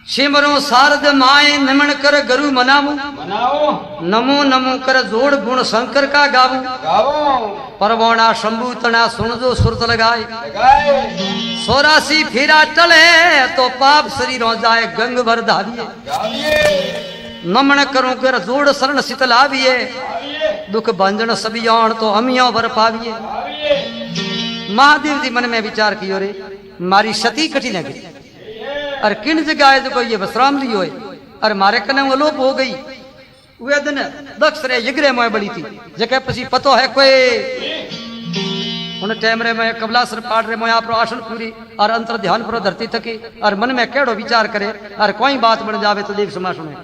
सिमरो शारद माए नमन कर गुरु मनाऊ मनाओ नमो नमो कर जोड़ गुण शंकर का गावू गाओ परवोणा शंभु तना सुन जो सुरत लगाए लगाए 84 फेरा टले तो पाप शरीरों जाए गंग भर धाविए गाविए नमन करूं कर जोड़ शरण शीतल आविए दुख भंजन सभी आण तो अमियों भर पाविए गाविए महादेव जी मन में विचार कियो रे मारी सती कठिन है और किन जगह जो कोई ये विश्राम लियो है और मारे कने वो लोप हो गई वे दिन दक्ष रे यग्रे मोय बड़ी थी जके पसी पतो है कोई उन टाइम रे मैं कबलासर पाड़ रे मोय आपरो आसन पूरी और अंतर ध्यान पर धरती थकी और मन में केड़ो विचार करे और कोई बात बन जावे तो देख समा सुने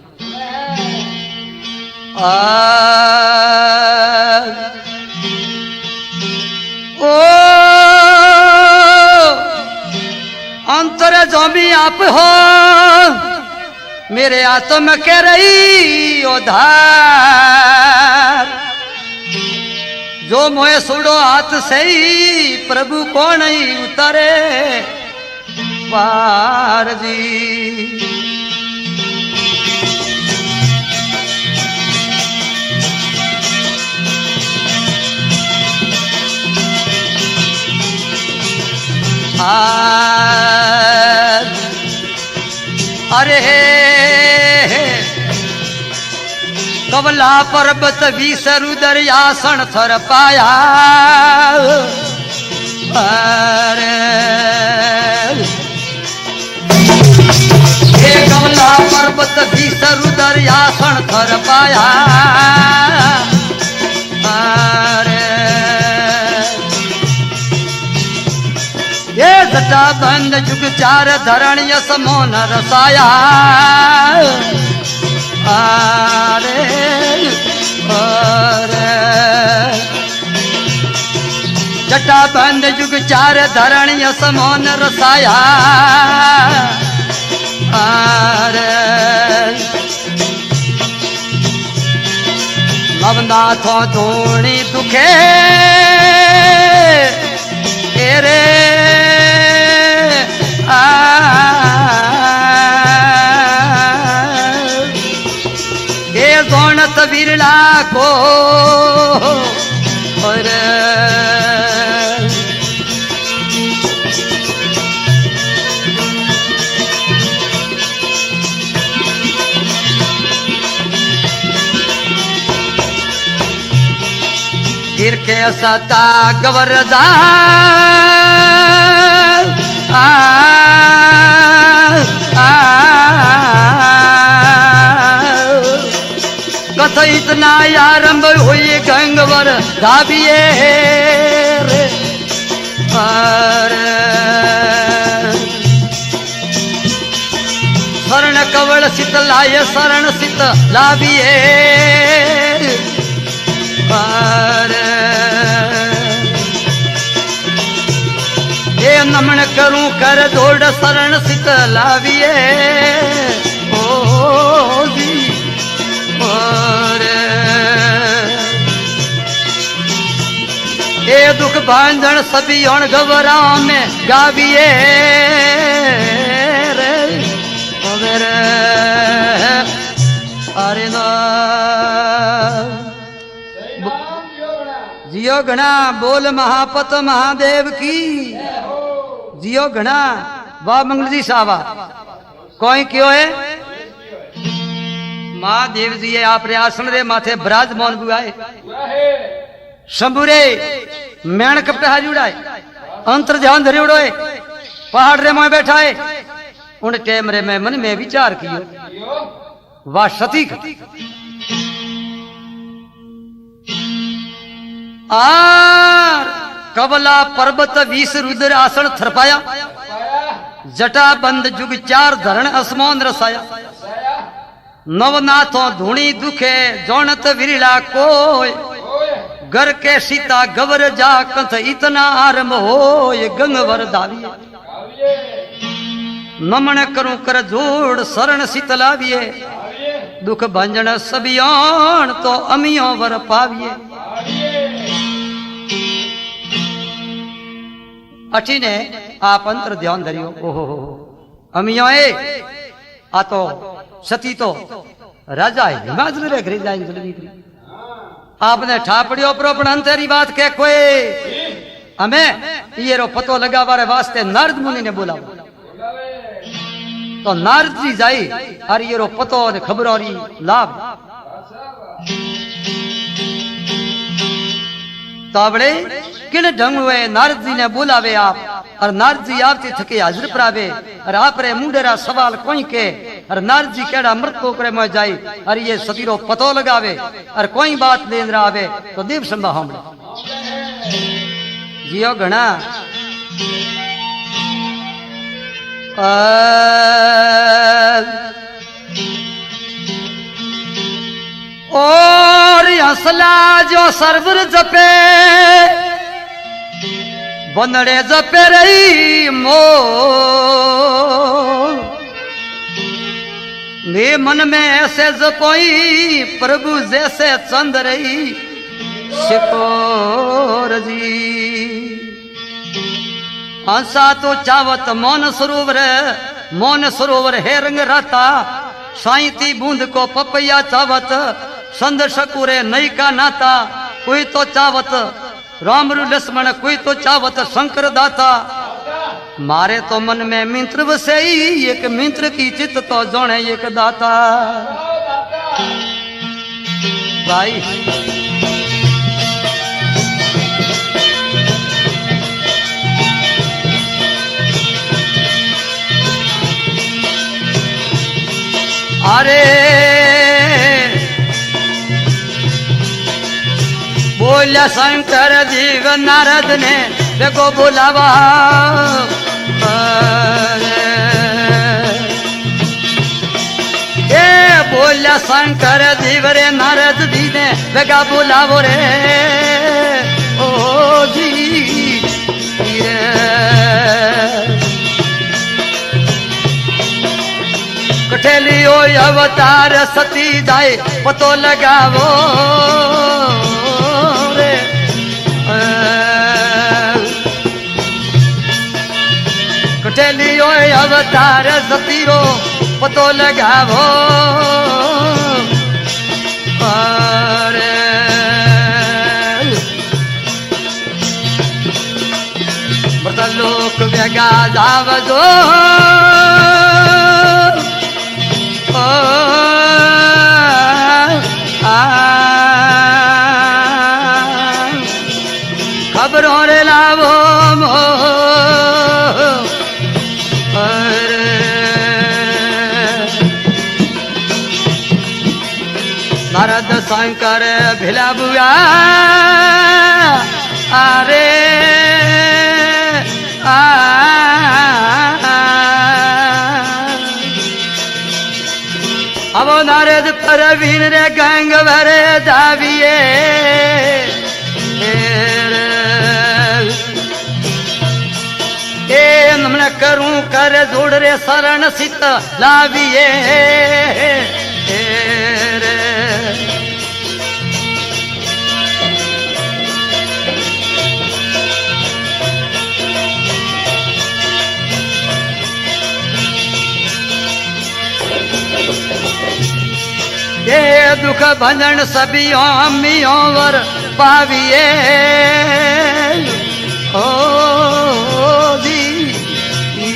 ओ अंतर जमी आप हो मेरे आत्म के रही उधार जो मोए सुड़ो हाथ से ही प्रभु कौन ही उतारे पार जी अरे कबला पर्वत विसरु दरियासन थर पाया अरे कबला पर्वत विसरु दरियासन थर पाया अरे ये जटा बंद जुग चार धरण यस मोन रसाया अरे अरे जटा बंद जुग चार धरण यस मोन रसाया अरे नवनाथों धोणी दुखे रे ये गौणत बिरला को और गिर के सता गवरदा कथ इतना आरंभ हुई गंगवर धाबिए रे शरण कवल सित लाय शरण सित लाभिए ये नमन करूं कर दौड़ शरण सित लाविए ओ जी और ये दुख भांजन सभी हण घबराओ में गाविए रे अरे ना जियो घना बोल महापत महादेव की जियो घना वाह मंगल जी सावा कोई क्यों है महादेव जी है आप रे आसन रे माथे विराजमान बुआए शंभु रे मैण कपटा जुड़ाए अंतर ध्यान धरे उड़ोए पहाड़ रे मैं बैठा है उन टाइम रे मैं मन में विचार कियो वाह सती आर कबला पर्वत विष रुद्र आसन थरपाया जटा बंद जुग चार धरण असमान रसाया नवनाथों धुणी दुखे जौनत विरला कोय घर के सीता गवर जा कंथ इतना आरंभ होय गंगवर दाविए नमन करूं कर जोड़ शरण शीतलाविए दुख भंजन सबियान तो अमियों वर पाविए अठी ने आप अंतर ध्यान धरियो ओहो अमियों आ तो सती तो राजा हिमाचल रे घरे जाए जल्दी आपने ठापड़ियों पर अपन अंतरी बात के कोई हमें ये रो पतो लगावारे वास्ते नारद मुनि ने बोला तो नारद जी जाई और ये रो पतो ने खबरों री लाभ तावड़े किन ढंग हुए नारद जी ने बोलावे आप और नारद जी आपती थके हाजिर प्रावे और आप रे मुंडेरा सवाल कोई के और नारद जी केड़ा मृत को करे में जाई और ये सतीरो पतो लगावे और कोई बात लेन आवे तो देव संभा हम जियो घना और हंसला जो सरवर जपे बंदड़े जपे रही मो ने मन में ऐसे जपोई प्रभु जैसे चंद रही शिकोर जी हंसा तो चावत मौन सरोवर है रंग राता साईती बूंद को पपैया चावत संद शकुरे नई का नाता कोई तो चावत रामरु लक्ष्मण कोई तो चावत शंकर दाता मारे तो मन में मिंत्र बसे एक मिंत्र की चित तो जोने एक दाता भाई अरे बोला शंकर जीव नारद ने देखो बुलावा ए बोला शंकर जीव रे नारद जी ने बेगा बुलावो रे ओ जी कठेली ओ अवतार सती जाए पतो लगावो रे कठेली ओ अवतार सती रो पतो लगावो रे बता लोक वेगा जावजो खबरों रे लावो नारद शंकर भिला बुआ अरे अब नारद परवीन रे गंग भरे दाविए ए नमन करूं कर जोड़ रे शरण सित लाविए ये दुख भंजन सभी अम्मियों वर पाविए ओ जी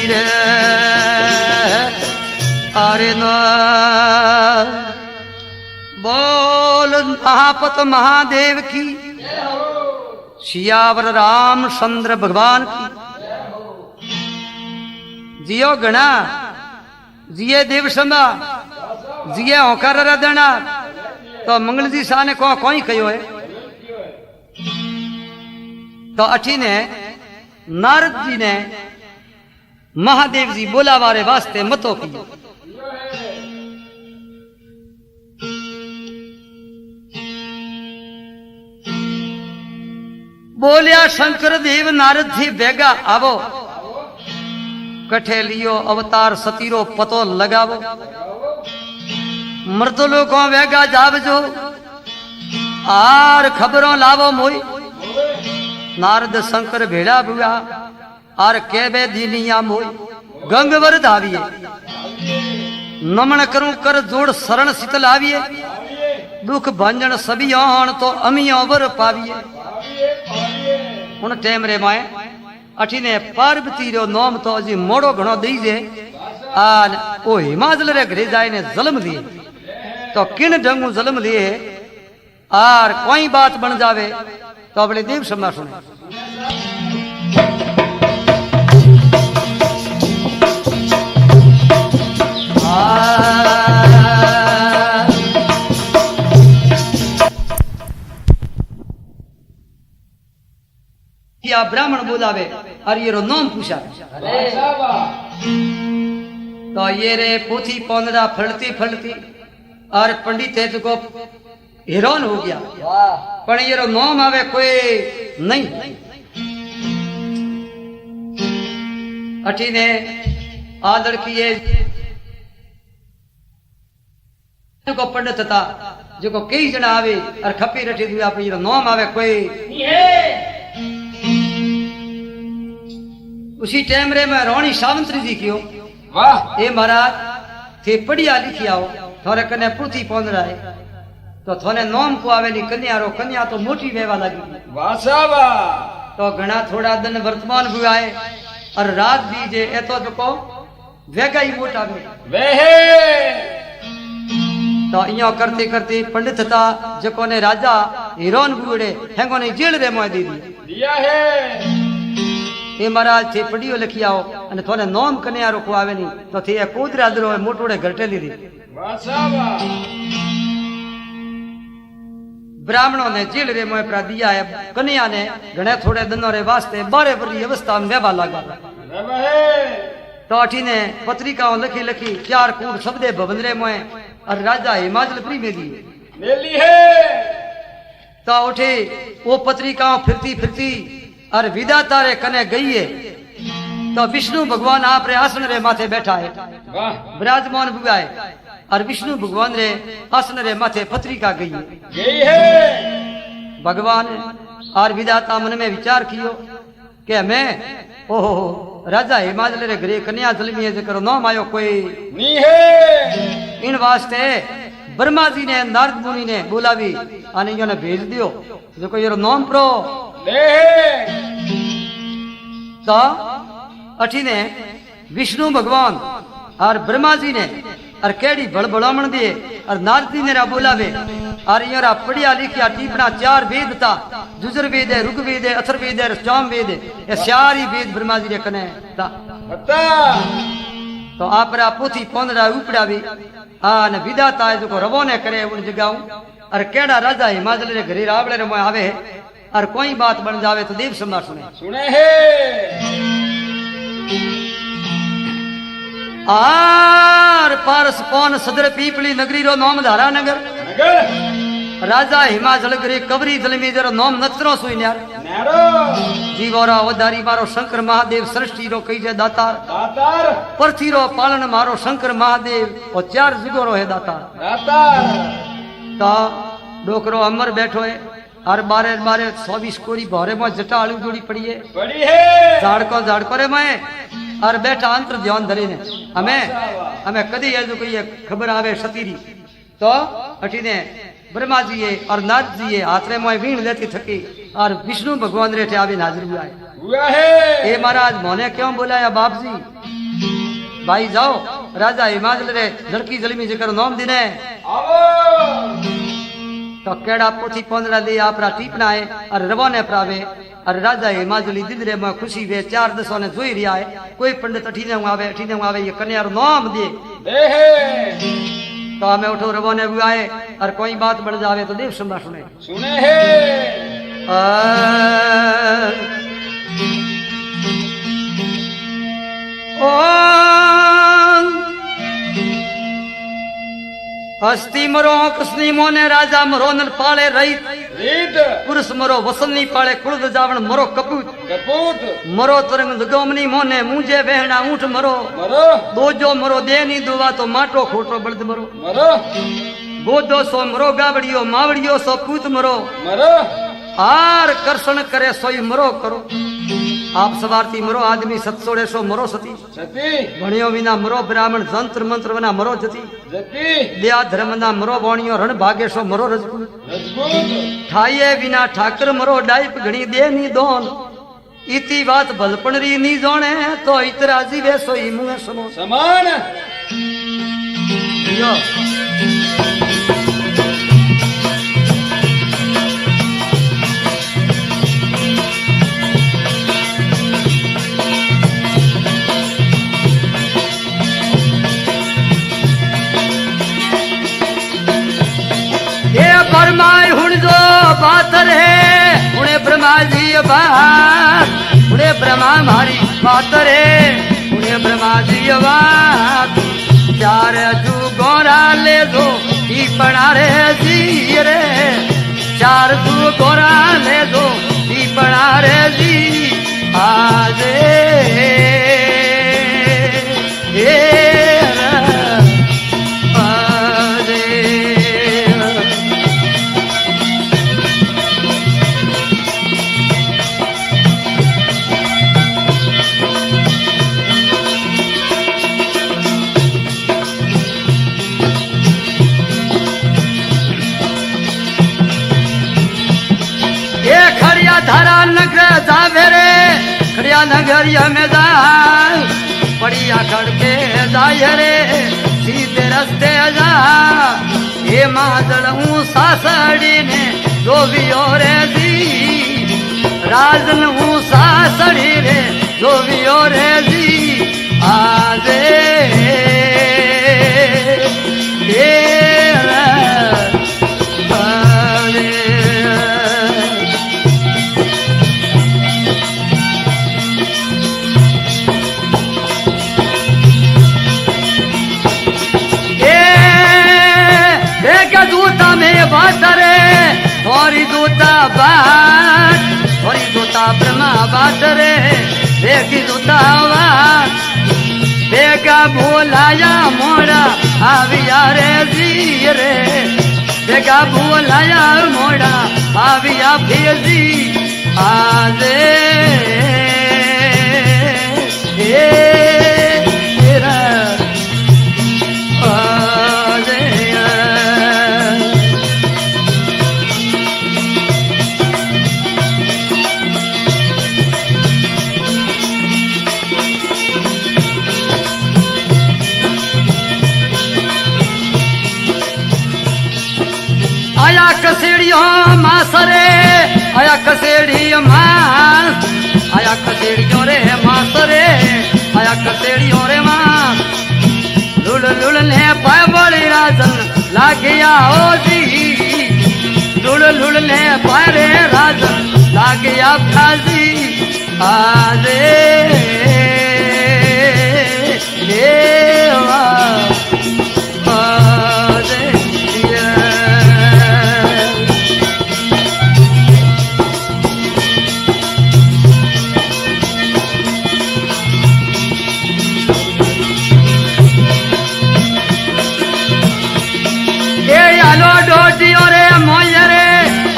रे अरे न बोल महापत महादेव की सियावर रामचंद्र भगवान की जियो गणा जिये देव समा जिये होकर रदना तो मंगल जी शाह ने कोई कहो है तो अठी ने नारद जी ने महादेव जी बोला वारे वास्ते मतो कियो बोलिया शंकर देव नारद जी बेगा आवो कठे लियो अवतार सतीरो पतो लगावो मर्दलो को वेगा जावजो आर खबरों लावो मोई नारद शंकर भेड़ा बुआ आर केबे दीनिया मोई गंगवर धाविए नमन करूं कर जोड़ शरण शीतल आविए दुख भंजन सबियान तो अमिया वर पाविए उन टेम रे माए अठीने पार्वती रो नाम तो अजी मोड़ो घणो दईजे आन ओ हिमाचल रे घरे जाए ने जन्म दिए तो किन ढंगू जन्म लिए आर कोई बात बन जावे तो अपने देव समा सुने या ब्राह्मण बोलावे और ये रो नाम पूछा तो ये रे पोथी पौंदड़ा फलती फलती और पंडित है तो हैरान हो गया पर ये रो नाम आवे कोई नहीं अठीने आ लड़की है को पंडित था जो कई जना आवे और खपी रठी दिया पर ये नाम आवे कोई उसी टाइम रे मैं रानी सावंतरी जी कियो वाह ए महाराज थे पढ़िया लिखी आओ थोड़े कने पुथी पौंदड़ा है तो थोने नाम को आवेली कन्या रो कन्या तो मोटी वेवा लगी वाह साहब तो घना थोड़ा दिन वर्तमान भी आए और रात भी जे ए तो को वेगा ही मोटा वे तो इयो करते करते पंडित था जको ने राजा हिरोन बुड़े हेंगो ने जेल रे मोय दी दिया है ए महाराज थे पढ़ियो लिखी आओ अने थोने नाम कन्या रो को आवे नी तो थे कोदरा दरो मोटोड़े घरटेली दी ब्राह्मणों ने जेल रे मोय पर दिया है कन्या ने घणे थोड़े दिनों रे वास्ते 12 वर्ष अवस्था में वेवा लगा तो अठी ने पत्रिकाओं लिखी लिखी 4 कूट शब्दे भवंदरे मोय और राजा हिमाचल प्री में दी मेली है तो उठे वो पत्रिकाओं फिरती फिरती और विधाता रे कने गई है तो विष्णु भगवान आप रे आसन रे माथे बैठा है विराजमान हुआ है और विष्णु भगवान रे आसन रे माथे पत्रिका गई है भगवान और विधाता मन में विचार कियो कि मैं ओहो राजा हिमाचल रे घरे कन्या जलमी है करो नाम आयो कोई नहीं है इन वास्ते ब्रह्मा जी ने नारद मुनि ने बोलावी और इन्हों ने भेज दियो जो कोई नाम प्रो तो अठी ने विष्णु भगवान और ब्रह्मा जी ने और केड़ी बड़बड़ामण दिए और नारद जी ने बोलावे और योरा पढ़िया लिखिया टीपना 4 वेद था जुजर वेद है ऋग्वेद है अथर्ववेद है साम वेद है ये सारी वेद ब्रह्मा जी रे कने था तो आप रा पोथी पौंदड़ा उपड़ावी आ ने विधाता है जो रवो ने करे उन जगाऊ और केड़ा राजा हिमाचल रे घरे रावड़े रे मोय आवे और कोई बात बन जावे तो देव समार सुने है आर पारस पौन सदर पीपली नगरी रो नाम धारा नगर राजा हिमाचल घरे कवरी जलमी जरो नाम नचरो सुई न्यार जीवोरा वधारी मारो शंकर महादेव सृष्टि रो कई जे दातार दातार पृथ्वी रो पालन मारो शंकर महादेव और 4 जुगो रो है दातार दातार तो डोकरो अमर बैठो है और बारे बारे 24 कोरी भरे में जटा आलू जोड़ी पड़ी है झाड़को रे मैं और बैठा अंतर ध्यान धरे ने हमें कदी है जो कोई खबर आवे सतीरी तो अठी ने ब्रह्मा जी है और नाथ जी है हाथ रे मोय वीण लेती थकी और विष्णु भगवान रे आवे हाजिर हुआ है ए महाराज मोने क्यों बुलाया बाप जी भाई जाओ राजा हिमाचल रे लड़की जलमी जिकर नाम दिने तो केड़ा पोथी पौंदड़ा दे आपरा टीपना है और रवाने प्रावे और राजा हिमाचली दिदरे में खुशी वे 4 दसों ने जोई रिया है कोई पंडित अठीने आवे ये कन्या नाम दे तो हमें उठो रवाने हुआ है और कोई बात बढ़ जावे तो देव सुना सुने है हस्ती मरो कृष्णी मोने राजा मरो नल पाले रहित पुरुष मरो वसनी पाले कुल जावण मरो कपूत कपूत मरो तरंग दुगोमनी मोने मुझे बहना ऊंट मरो मरो दोजो मरो देनी दुवा तो माटो खोटो बळद मरो मरो गोदो सो मरो गावड़ियो मावड़ियो सो पूत मरो मरो आर कर्षण करे सोई मरो करो आप सवारती मरो आदमी सतसोड़े सो मरो सती भणियो विना मरो ब्राह्मण जंत्र मंत्र विना मरो जती दया धर्म ना मरो वाणियो रण भागे सो मरो रजपूत ठाये विना ठाकर मरो डाइप घणी दे नी दोन इती बात भलपणरी नी जोणे तो इतरा जीवे सो ई मुए समो समान यो परमाय हुण जो बात रे उड़े ब्रह्मा जी बात उड़े ब्रह्मा मारी बात रे उड़े ब्रह्मा जी बात चार जू गोरा ले दो ई पड़ा रे जी रे चार जू गोरा ले दो ई पड़ा रे जी आजे धारा नगर जावे रे खड़िया नगरिया में जा पड़िया खड़के जाए रे सीधे रस्ते जा हे मादल सासड़ी ने जो भी और दी राजन सासड़ी रे जो भी और दी आजे दूता में बात रे थोड़ी दूता बात थोड़ी दूता ब्रह्मा बात रे देखी दूता बात देखा भूलाया मोड़ा आविया रे जी रे देखा भूलाया मोड़ा आविया फिर जी आजे आया कसेड़ियों मासरे आया कसेड़ियों मास आया कसेड़ियों रे मासरे आया कसेड़ियों रे मास लुल लुल ने पाए बड़ी राजन लागिया ओ जी लुल लुल ने पाए रे राजन लागिया फाजी आजे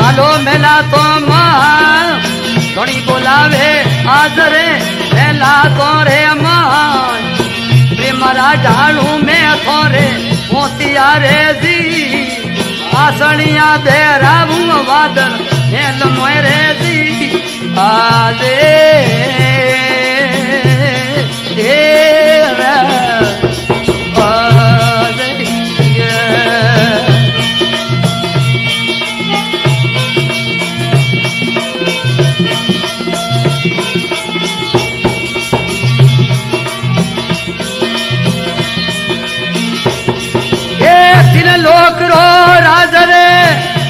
आलो मेला तो मां थोड़ी बोलावे आदरे मेला तो रे मां प्रेमरा ढालू में थोरे मोतिया रे जी आसनिया बेराबू वादल हेल मोरे जी आदे लोक रो राज रे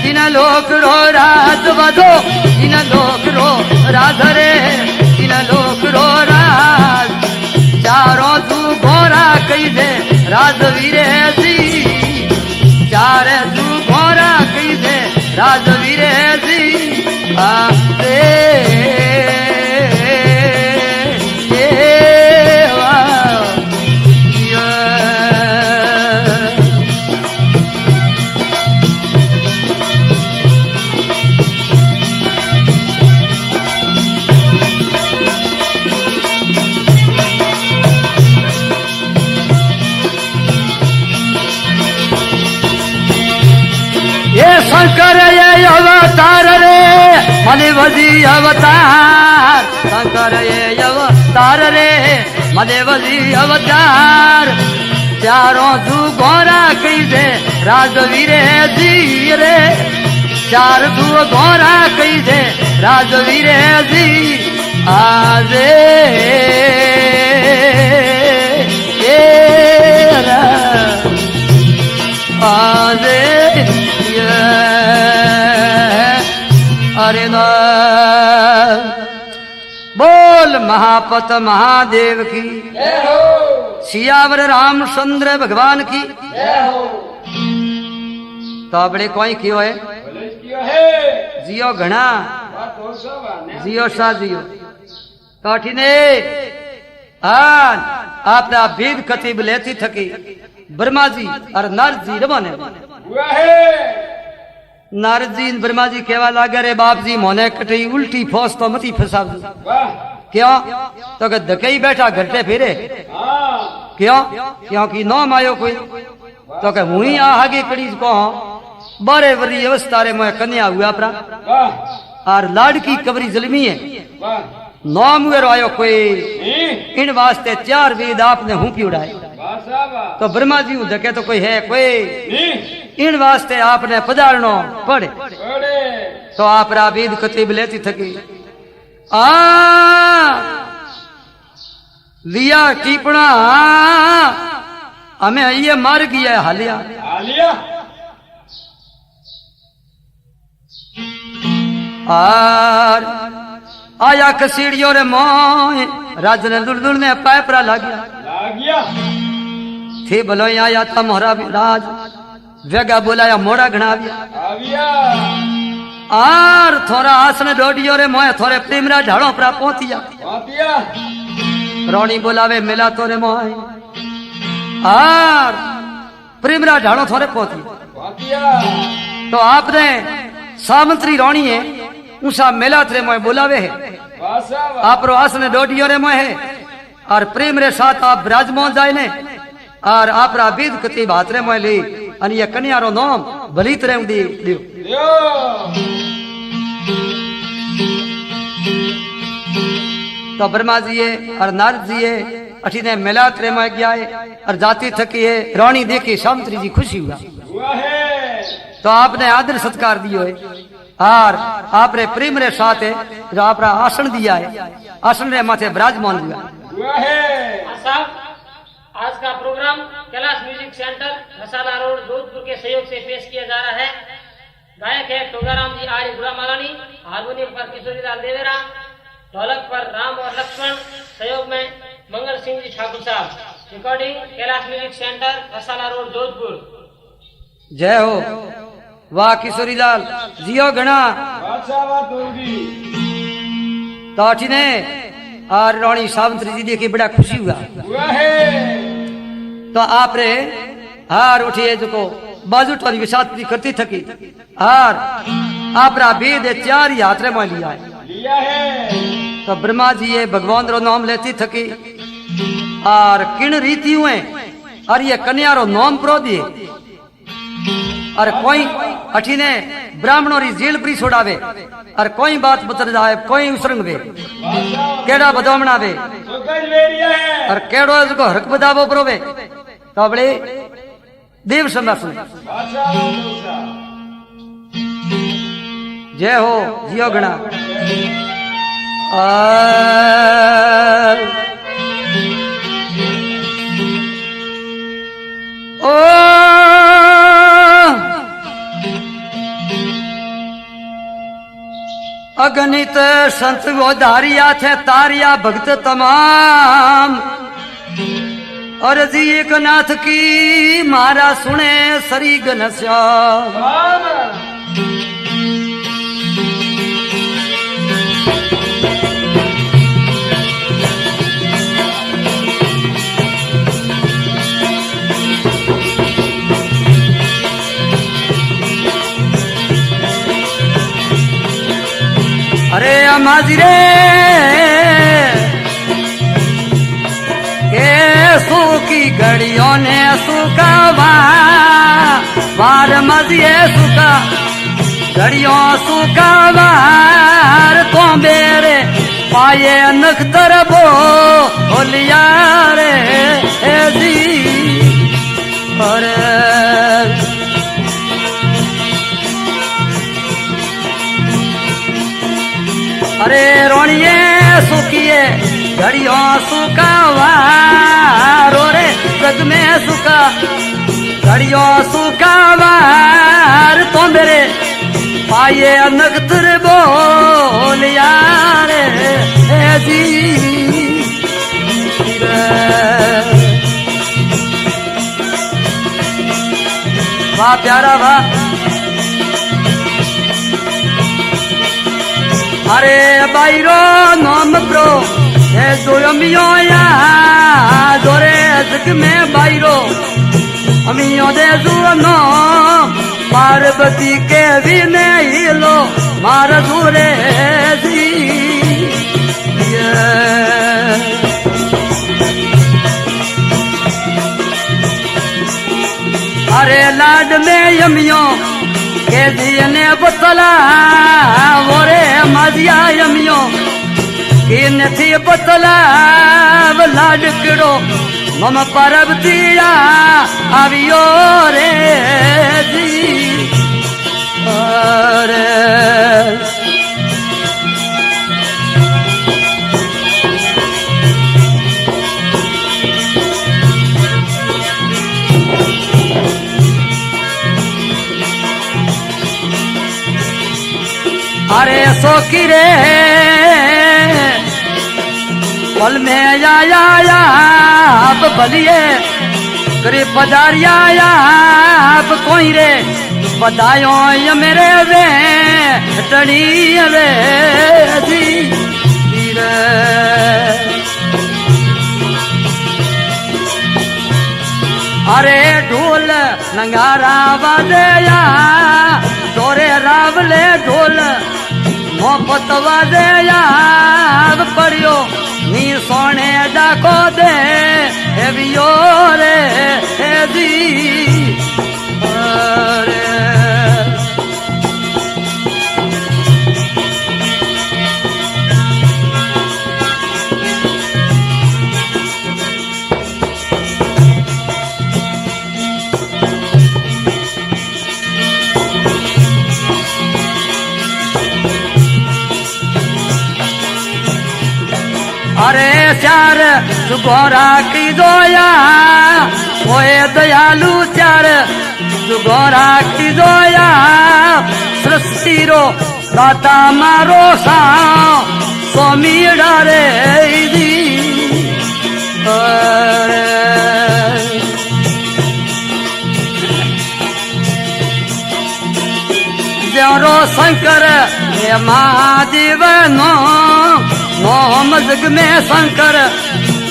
तीन लोक रो राज बधो तीन लोक रो राज रे तीन लोक रो राज चारों तू घोरा कही दे राजवीरे जी चार तू घोरा कही दे राजवीरे जी आते शंकर ये अवतार रे मने वजी अवतार शंकर ये अवतार रे मने वजी अवतार चारों तू गोरा कई दे राजवीर जी रे चार तू गोरा कई दे राजवीर जी आजे आजे अरे बोल महापत महादेव की सियावर रामचंद्र भगवान की तो बड़े कोई क्यों है जियो घना जियो सा जियो काठी ने आपने भेद कतीब लेती थकी ब्रह्मा जी और नारद जी रवाने नारद जी ब्रह्मा जी कहवा लागे रे बाप जी मोने कटी उल्टी फौस तो मती फसाव क्यों तो के धकई बैठा घरटे फिरे क्यों क्योंकि नाम आयो कोई तो के मुही आ आगे कड़ी को बारे वरी अवस्था रे मैं कन्या हुआ प्रा और लाड़की कबरी जलमी है नाम हुए आयो कोई इन वास्ते 4 वेद आपने हूं पिउड़ाए तो ब्रह्मा जी धके तो कोई है कोई इन वास्ते आपने पधारणो पड़े तो आप वेद कतीब लेती थकी लिया टीपणा हमें ये मार गया हालिया और आया कसीड़ियों रे मोय राज ने दुलदुल ने पैपरा लागिया थे भलो आया था मोहरा राज वेगा बोलाया मोड़ा घणाविया आर थोड़ा आसन डोडियो रे मोय थोड़े प्रेमरा ढाड़ो प्रा पहुंचिया रोनी बोलावे मिला तो रे मोय आर प्रेमरा ढाड़ो थोड़े पहुंचिया तो आपने सामंत्री रोनी है ऊसा मेला रे मोय बोलावे है आप रो आसन डोडियो रे मोय है और प्रेम रे साथ आप विराजमान जाए ने और आपरा वेद कतीब हाथ रे मोय ली અને એ કન્યારો નામ ભલીત રે દી દિયો तो ब्रह्मा जी और नारद जी अठी ने मिलात रे में गया है और जाती थकी है रानी देखी सामंत्री जी खुशी हुआ तो आपने आदर सत्कार दियो है और आपने प्रेम रे साथ है जो आपरा आसन दिया है आसन रे माथे विराजमान हुआ आज का प्रोग्राम कैलाश म्यूजिक सेंटर मसाला रोड जोधपुर के सहयोग से पेश किया जा रहा है। गायक है टोगाराम जी आर्य गुरामालानी, हारमोनियम पर किशोरीलाल देवेरा, ढोलक पर राम और लक्ष्मण, सहयोग में मंगल सिंह जी ठाकुर साहब। रिकॉर्डिंग कैलाश म्यूजिक सेंटर मसाला रोड जोधपुर। जय हो। वाह किशोरीलाल जियो गणा ताठी ने और रानी सावंत्री जी देखी बड़ा खुशी हुआ तो आप रे हार उठिए जो बाजू टोरी विषाद करती थकी हार आप वेद 4 यात्रा में लिया है तो ब्रह्मा जी ये भगवान रो नाम लेती थकी और किन रीति हुए और ये कन्या रो नाम प्रो दिए और कोई अठी ने ब्राह्मणों री जेल परी छोड़ावे और कोई बात बता जाए कोई उसरंग वे केड़ा बदोमना वे और केड़ो इसको हरक बदावो प्रोवे तो बड़े देव संभाषण जय हो जियो गणा ओ अगणित संत वो धारिया थे तारिया भक्त तमाम और जी एक नाथ की मारा सुने सरी घनश्याम अरे अमाजी रे के सुखी घड़ियों ने सुखा वार मजिए सुखा घड़ियों सुकावार तो मेरे पाए नख्तर बोलिया रे जी अरे रोनिए सुखिए घड़ियों सुकावार रे जग में सुखा घड़ियों सुकावार तो मेरे पाए नख्तर बोलिया रे जी वाह प्यारा वाह अरे बाईरो नाम प्रो है जो अमियो या जोरे जग में बाईरो अमियो दे जुनो पार्वती के भी नहीं लो मार दूरे जी अरे लाड में यमियो के दिए ने बतला वोरे मजिया यमियो कि थी बतला लाड किड़ो मम पार्वतिया आवियो रे जी अरे अरे सोकी रे पल में आया अब बलिए करे पधारिया अब कोई रे बधायो ये मेरे वे टड़ी वे जी अरे ढोल नंगारा बजया तोरे रावले ढोल मोहब्बत वाजया पड़ियो नी सोने डाको दे हेवियो रे जी अरे चार सुगोरा की दोया ओए दयालु चार सुगोरा की दोया सृष्टि रो दाता मारो सा स्वामी डारे दी देवरो शंकर हे महादेव नो मोम जग में शंकर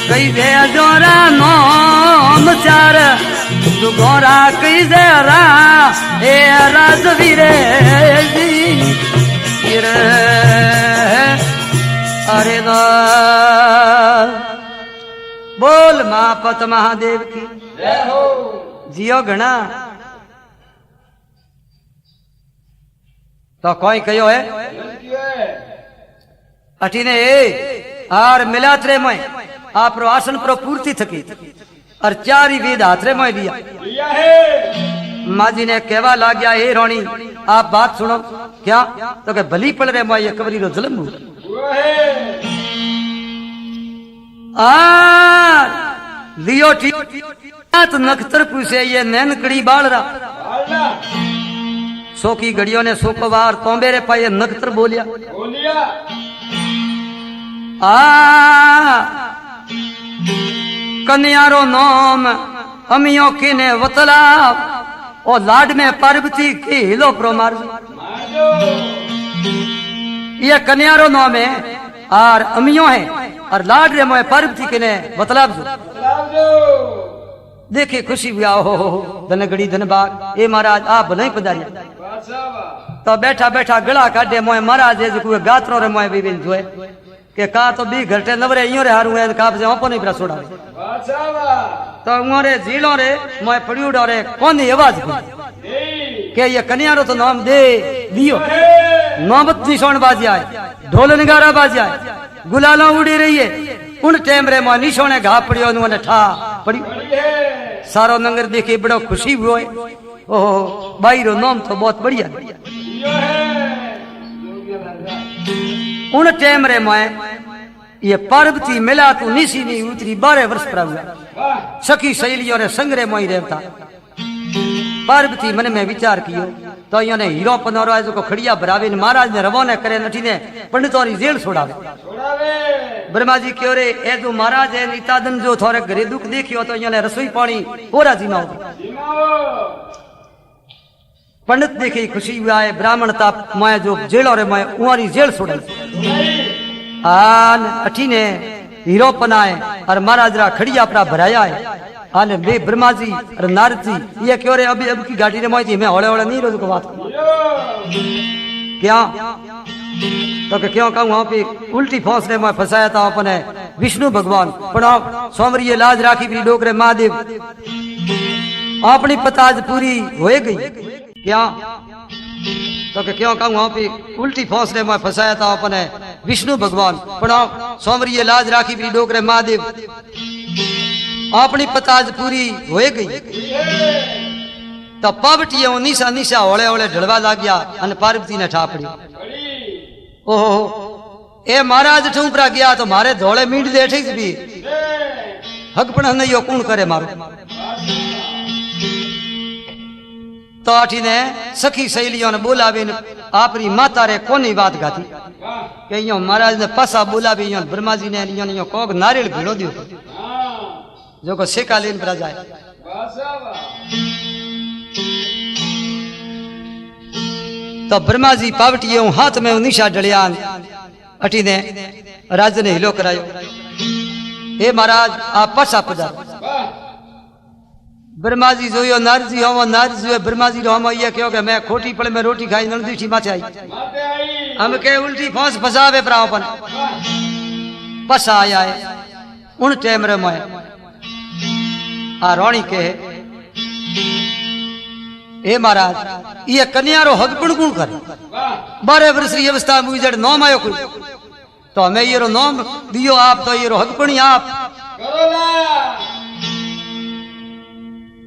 कई दे जोरा नोम चार तू गोरा कई जरा ए राजवीरे जी अरे बोल महापत महादेव की जय हो जियो घना तो कोई कहो है अठीने आर मिलात रे मैं आप आसन पर पूर्ति थकी और चारी वेद हाथ रे मैं दिया लिया है माजी ने कहवा लाग गया हे रोणी आप बात सुनो क्या तो के भली पड़ रे मैं ये कबरी रो जुल्म हुआ है आर लियो ठीक नखतर पूछे ये नैनकड़ी बाल रहा बालना सो की घड़ियों ने सो को वार तोंबेरे पाए नखतर बोलिया बोलिया कन्यारो नाम अमियों की ने वतला और लाड में पार्वती की हिलो प्रो मार मारो ये कन्यारो नाम है और अमियों है और लाड रे मोए पार्वती की ने वतला सलाम दो देखे खुशी हुआ हो धन घड़ी धन बाग ए महाराज आप नहीं पधारिया बादशाह तो बैठा बैठा गला काटे मोए महाराज है जो गात्रो रे मोए बीबिन जोए के का तो बी घरटे नवरे इयो रे हारू है का से ओपो नहीं प्रा छोड़ा बादशाह तो मोरे झीलो रे मोए पड़ियो रे कोनी आवाज की के ये कन्यारो तो नाम दे दियो मोहब्बत निशान बाजी आए ढोल नगारा बाजी आए गुलाला उड़ी रही है उन टाइम रे मां निशाने घा पड़ियो ने ठा पड़ी सारो नंगर देखे बड़ो खुशी हुए ओहो बाई रो नाम तो बहुत बढ़िया उन टाइम रे मां ये पार्वती मिला तू निशी नहीं उतरी 12 वर्ष पर हुआ सखी सहेलियों रे संगरे मोई रहता पार्वती मन में विचार कियो तो ने हीरो पनोरो जो खड़िया भरावे महाराज ने रवाना करे नठी ने पंडितों री जेल छोड़ावे ब्रह्मा जी क्यों रे ए जो महाराज है नितादन जो थोड़े घरे दुख देखियो तो ने रसोई पानी पूरा जिमाओ पंडित देखे खुशी हुआ है ब्राह्मण ता मैं जो जेल रे मैं उहारी जेल छोड़े आन अठी ने हीरो पनाए और महाराज रा खड़िया परा भराया है आने बे ब्रह्मा जी और नारद जी ये क्यों रे अभी अब की गाड़ी रे मोई मैं हौले हौले नहीं रोज को बात क्या तो के क्यों कहूं वहां पे उल्टी फौस ने मैं फसाया था अपने विष्णु भगवान पण सोमरी लाज राखी भी डोकरे महादेव अपनी पताज पूरी हो गई क्या तो के क्यों कहूं वहां पे उल्टी फौस ने मैं फसाया था अपने विष्णु भगवान पण सोमरी लाज राखी भी डोकरे महादेव अपनी पताज पूरी हो गई तो पावटिया निशा निशा हौले हौले ढलवा लग गया अन पार्वती ने ठा पड़ी ओहो ए महाराज ठूपरा गया तो मारे धोले मीट दे ठीक भी हकपण नहीं यो कौन करे मारो तो आठी ने सखी सहेलियों ने बोलावी आपरी माता रे कोनी बात गाती के यो महाराज ने पासा बोलावी यो ब्रह्मा जी ने यो कोक नारियल भीड़ो दियो जो को सेका लेन पर जाए तो ब्रह्मा जी पावटी हाथ में निशा डलिया अटी ने राज ने हिलो करायो हे महाराज आप पासा पधारो ब्रह्मा जी जो यो नारजी हो नारजी हो ब्रह्मा जी हम ये क्यों के मैं खोटी पड़े में रोटी खाई नंदी माथे आई हम के उल्टी फौस फसावे प्रापन पसा आया है उन टाइम रे मैं आ रोणी के हे महाराज ये कन्या रो हक पण कोण करे 12 वर्ष की अवस्था में जड़ नाम आयो कोई तो हमें ये रो नाम दियो आप तो ये रो हक पण आप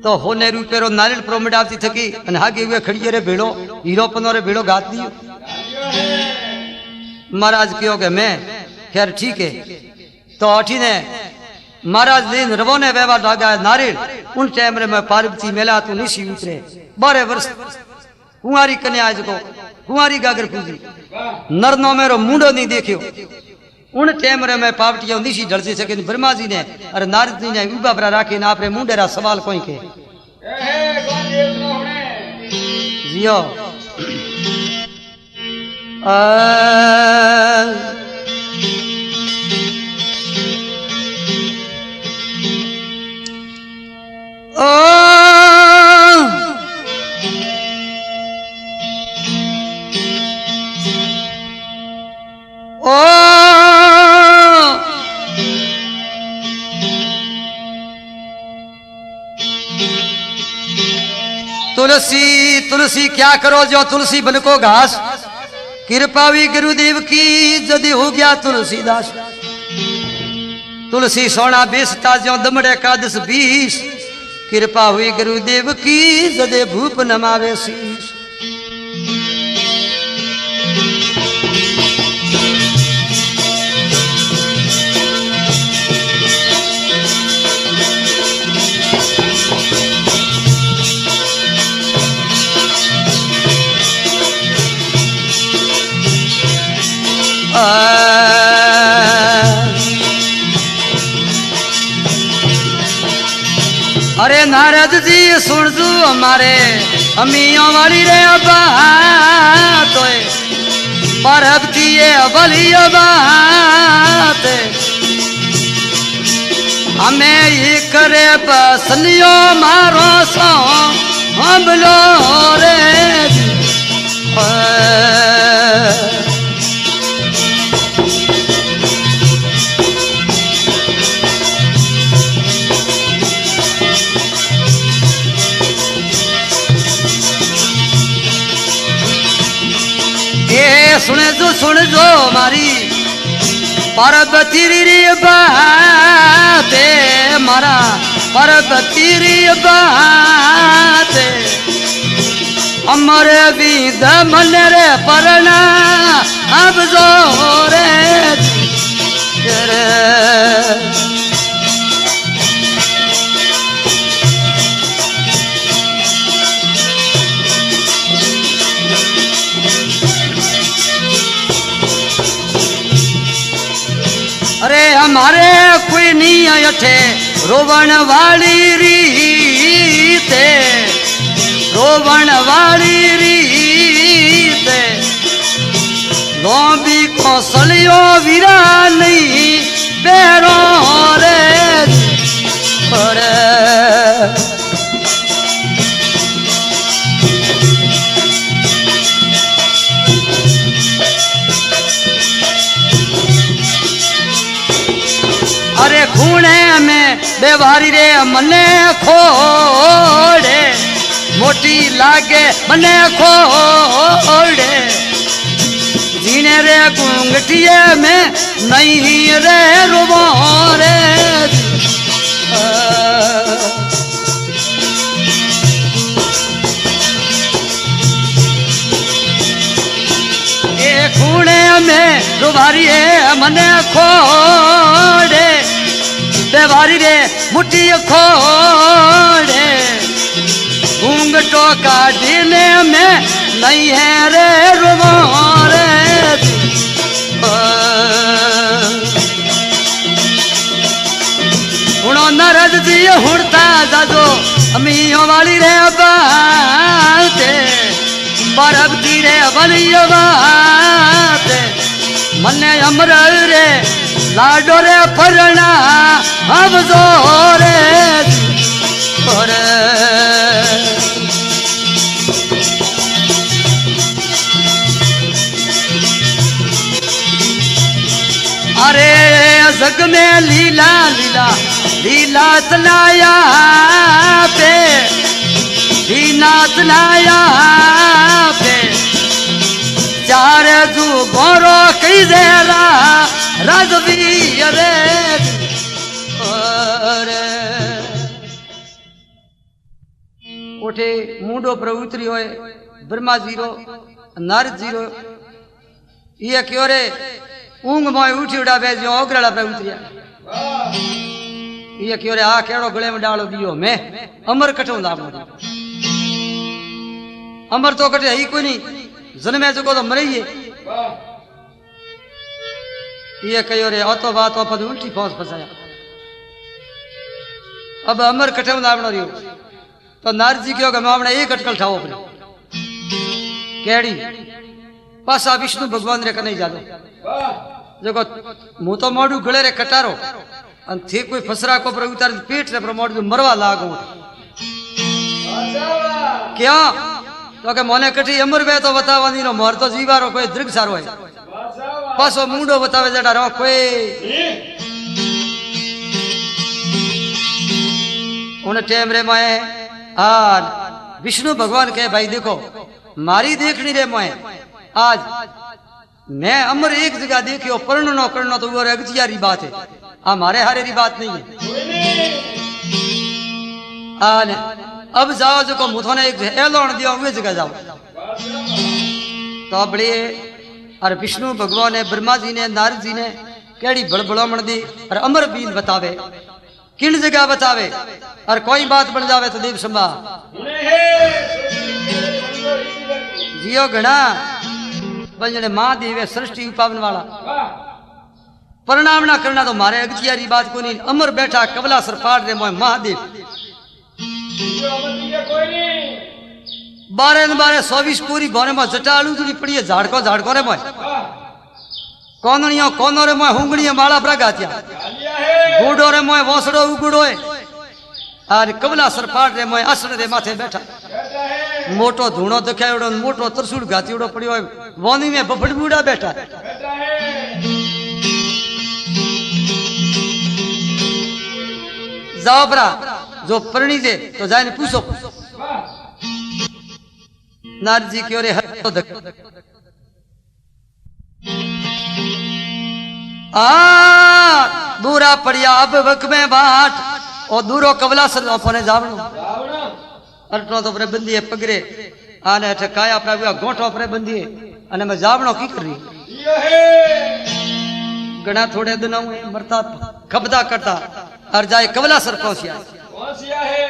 तो होने रूपे रो नारियल प्रोमिट आपती थकी अन हागे हुए खड़िए रे भेड़ो हीरो पनो रे भेड़ो घात दियो महाराज कहो के मैं खैर ठीक है तो अठी ने महाराज दिन रवोने व्यवहार लागा नारियल उन टाइम रे मैं पार्वती मेला तू निशी उतरे 12 वर्ष कुंवारी कन्या को कुंवारी गागर पूजी नरनो मेरो मुंडो नहीं देखियो उन टाइम रे मैं पावटिया निशी ढलसी सके ब्रह्मा जी ने अरे नारद जी ने उबा बरा राखी ना आपरे मुंडे रा सवाल कोई के जियो तुलसी तुलसी क्या करो जो तुलसी बन को घास कृपा हुई गुरुदेव की जदि हो गया तुलसीदास तुलसी सोना बेसता जो दमड़े का 10-20 कृपा हुई गुरुदेव की जदे भूप नमावे शीश अरे नारद जी सुन तू हमारे अमियों वाली रे अबा तो परब की ये अबली बात हमें ये करे बसलियो मारो सो हम लो रे सुन जो मारी पार्वती री बात मारा पार्वती री बात अमर विद मन रे परना अब जोरे अरे हमारे कोई नहीं अठे रोवण वाली रीते रोवण वाली रीते लोबी कौशलियो वीरा नहीं बेरो रे अरे अरे खूणे में बेवारी रे मने खोड़े मोटी लागे मने खोड़े जीने रे गुंगटिए में नहीं रे रुबो रे ए खूणे में रुबारी मने खोड़े बेवारी रे मुट्ठी खोड़े घूंघटो काटने में नहीं है रे रुबो रे हुणो नरद जी हुड़ता जाजो अमियों वाली रे बाते बरब की रे बलियो बाते मने अमर रे लाडो रे फरना अब जोरे रे अरे जग में लीला लीला लीला तनाया पे लीला तनाया पे चार जू गोरो कई देरा राजवी रे उठे मुंडो पर उतरी होए ब्रह्मा जीरो नारद जीरो ये क्यों रे ऊंग मोए उठी उड़ा बे जो ओगरड़ा पे उतरिया ये क्यों रे आ केड़ो गले में डालो दियो मैं अमर कठो दाम अमर तो कटे ही कोई नहीं जन्मे जो तो मरइए ये कहो रे तो बात पद उल्टी पहुंच फसाया अब अमर कठे दामनो रियो तो नारद जी कहो मैं हमने एक अटकल ठाओ अपने केड़ी पासा विष्णु भगवान रे कने जादो देखो मु तो मोडू गले रे कटारो अन थी कोई फसरा को पर उतार पेट रे पर मोडू मरवा लागो क्या तो के मोने कठी अमर बे तो बतावानी रो मोर तो जीवारो कोई दृग सारो है पासो मुंडो बतावे जड़ा रो कोई उन टाइम रे मैं आज विष्णु भगवान के भाई देखो मारी देखनी रे मैं आज मैं अमर एक जगह देखियो पर्ण नो करनो तो वो अगतियारी बात है हमारे हारे री बात नहीं है आने अब जाओ जो को मुथो ने एक एलोण दियो वे जगह जाओ तो बड़े और विष्णु भगवान ने ब्रह्मा जी ने नारद जी ने केड़ी बड़बड़ामण दी और अमर बीन बतावे किन जगह बतावे और कोई बात बन जावे तो देव संभा जियो घना बंजने महादेव सृष्टि पावन वाला परिणाम ना करना तो मारे अगतियारी बात को नहीं अमर बैठा कबला सर पाड़ रे मोय महादेव बारे न बारे 24 पूरी भरे में जटालू तुड़ी पड़ी है झाड़को रे मोय कोनणियो कोनो रे मोय हुंगणियो माला प्रगात्या बूढ़ो रे मोय वोसड़ो उगड़ो है और कबला सर पाड़ रे मोय आसन रे माथे बैठा मोटो धूणो दिखायोड़ो मोटो तरसूड़ घातीड़ो पड़ियो है वोनी में बफड़ बूढ़ा बैठा जाओ बरा जो परणी दे तो जाने पूछो नारद जी क्यों रे दूरा पड़िया अब वक में बाट और दूरो कवला सर अपने जावनो રાવણ अटनो तो अपने बंदी पगरे आने अठ काया प्राव्या गोठो अपने बंदी अने मैं जावनो की कर रही ઈયો હે घना थोड़े दिन हुए मरता खबदा करता और जाए कवला सर पहुंचिया પહોંચ્યા હે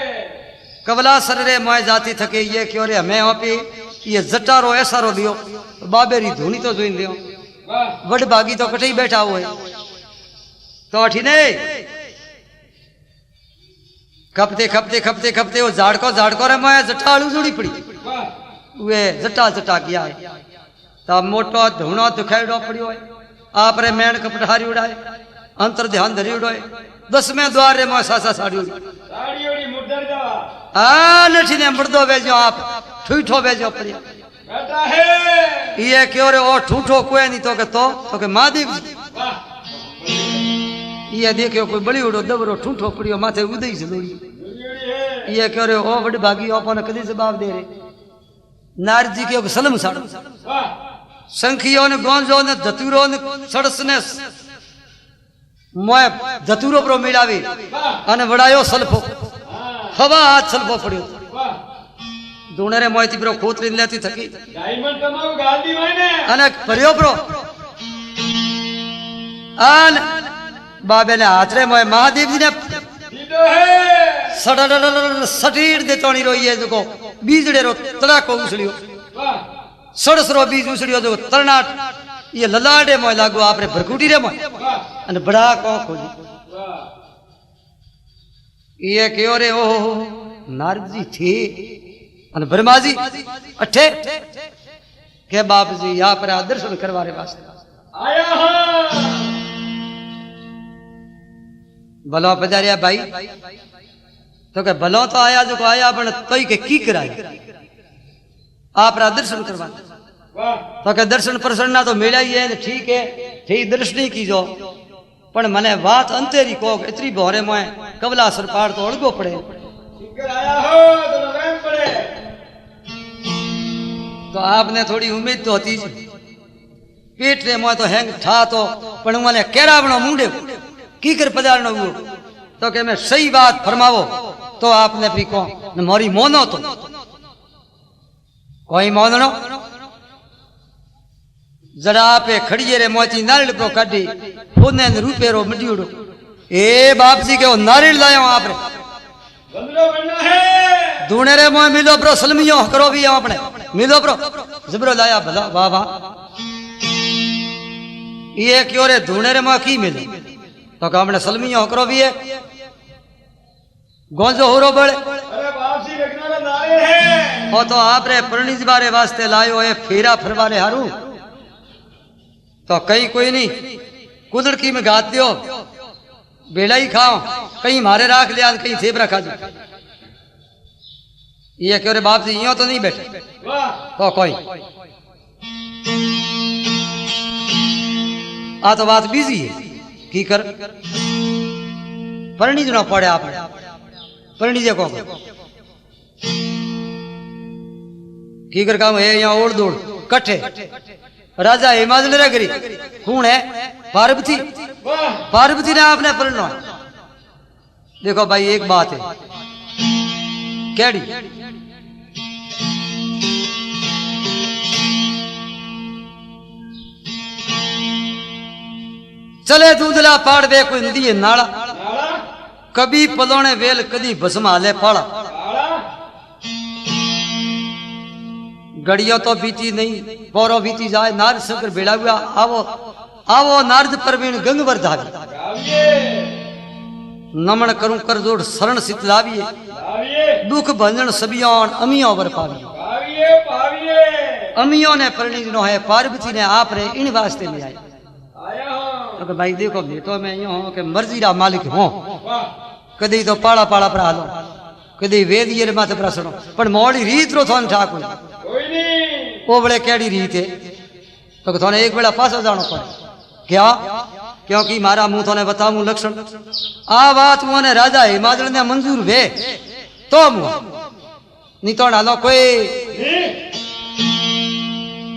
कवला सर रे मोए जाती थके ये क्यों रे हमें पे ये जटारो ऐसा रो दियो बाबेरी धूनी तो जोइन दियो વાહ वड भागी तो कटे ही बैठा हुए तो अठी ने खपते खपते खपते खपते वो झाड़को रे मोए जटालू जुड़ी पड़ी વાહ वे जटा किया है तब मोटो धूणो दुखेड़ो पड़ियो है आप रे मेण कपटहारी उड़ाए अंतर ध्यान धरी उड़ाए 10वें द्वार रे मोए सासा साड़ी उड़ी સાડી ઓડી મુદ્દર જવા आ नठी ने मुर्दो भेजो आप ठूठो भेजो पड़िया બેટા હે ये क्यों रे ओ ठूठो कोई नहीं तो के महादेव जी વાહ ये देखियो कोई बड़ी उड़ो दबरो ठूठो पड़ियो माथे उदई से दई દુનિયાની હે ये क्यों रे ओ बड़ी भागी अपन कदी जवाब दे रे नारद जी के सलम साड़ो વાહ संखियो ने गोंजो ने धतुरो ने सड़स ने मोए धतुरो प्रो मिलावी વાહ अने वड़ायो सल्फो હા हवा हाथ सल्फो पड़ियो વાહ दूणे रे मोयती प्रो खोतरी लेती थकी ડાયમંડ તમારું ગાંધી હોય ને अने भरियो प्रो आन बाबे ने हाथ रे मोए महादेव जी ने દીધો હે सड़ड़ सटीर दे तोणी रो ये जो बीजड़े रो तड़ाको उसलियो વાહ सड़स रो बीज उसलियो जो तरनाट ये ललाडे मोय लागो आपरे भरकुटी रे मोय વાહ अने बड़ा को खोजी વાહ ये क्यों रे ओ नारद जी थे अने ब्रह्मा जी अठे के बाप जी यहाँ पर आ दर्शन करवारे वास्ते આયા હા भलो पधारिया भाई तो के भलो तो आया जो आया पण तई के की कराई आप रा दर्शन करवा વાહ तो के दर्शन प्रसन्ना तो मिला ही है ठीक है ठीक दर्शन ही कीजो पण मने बात अंतेरी को इतनी भोरे मोए कवला सर पार तो अड़गो पड़े શિખર આયા હો તો વેમ પડે तो आपने थोड़ी उम्मीद तो होती जी पेट रे मोए तो हैंग था तो पण मने केरावणो मुंडे की कर पधारनो हुओ तो के मैं सही बात फरमावो तो आपने भी को न मोरी मोनो तो कोई मोननो जरा पे खड़िए रे मोती नारियल प्रो काढी पुने ने रूपे रो मडियोड़ो ए बाप जी के वो नारियल लायो आप रे બંદરો બનના હે दूणे रे मोए मिलो प्रो सलमियो करो भी अपने मिलो प्रो जबरो लाया भला वाह वाह ये क्यों रे दूणे रे मोए की मिले तो का हमने सलमियो करो भी है गोंजो होरो बड़े અરે બાપસી રખનારા નાળિયેર હે ओ तो आप रे परणिज बारे वास्ते लायो है फेरा फरवारे हारू तो कहीं कोई नहीं कुदड़की में गात दियो बेला ही खाओ कहीं मारे राख लिया कहीं सेब रखा दो ये क्यों रे बाप जी यो तो नहीं बैठे વાહ तो कोई आ तो बात बिजी है की कर परणिज न पड़े आप परणिजे को की कर काम है यहाँ ओढ़ दौड़ कट्ठे राजा हिमाचल रे करी कौन है पार्वती વાહ पार्वती ने आपने पढ़ना देखो भाई एक बात है कैडी चले दूधला पाड़ दे कोई नदी है नाला નાળા कभी पलोने वेल कदी भस्म हाले पाड़ा નાળા गड़ियों तो बीती नहीं पौरो बीती जाए नारद शंकर बेड़ा हुआ आवो आवो नारद प्रवीण गंगवर धावी ગાવીએ नमन करूं कर जोड़ शरण सित लाविए ગાવીએ दुख भंजन सबियों अमियों वर पावी ગાવીએ પાવીએ अमियों ने परिणीनो है पार्वती ने आप रे इन वास्ते में आए આયા હો तो भाई देखो बेटो मैं यूं हूं कि मर्जी रा मालिक हूं વાહ कदी तो पाड़ा पाड़ा पर हालो कदी वेद ये माथे पर सुनो पर मोड़ी रीत रो थोन ठाकुर કોઈ નહીં वो बड़े केड़ी रीत है तो थोने एक बेला पास जानो पड़े क्या क्योंकि मारा मुंह थोने बताऊं लक्षण आ बात मुने राजा हिमाचल ने मंजूर वे तो मुंह नहीं तो डालो कोई નહીં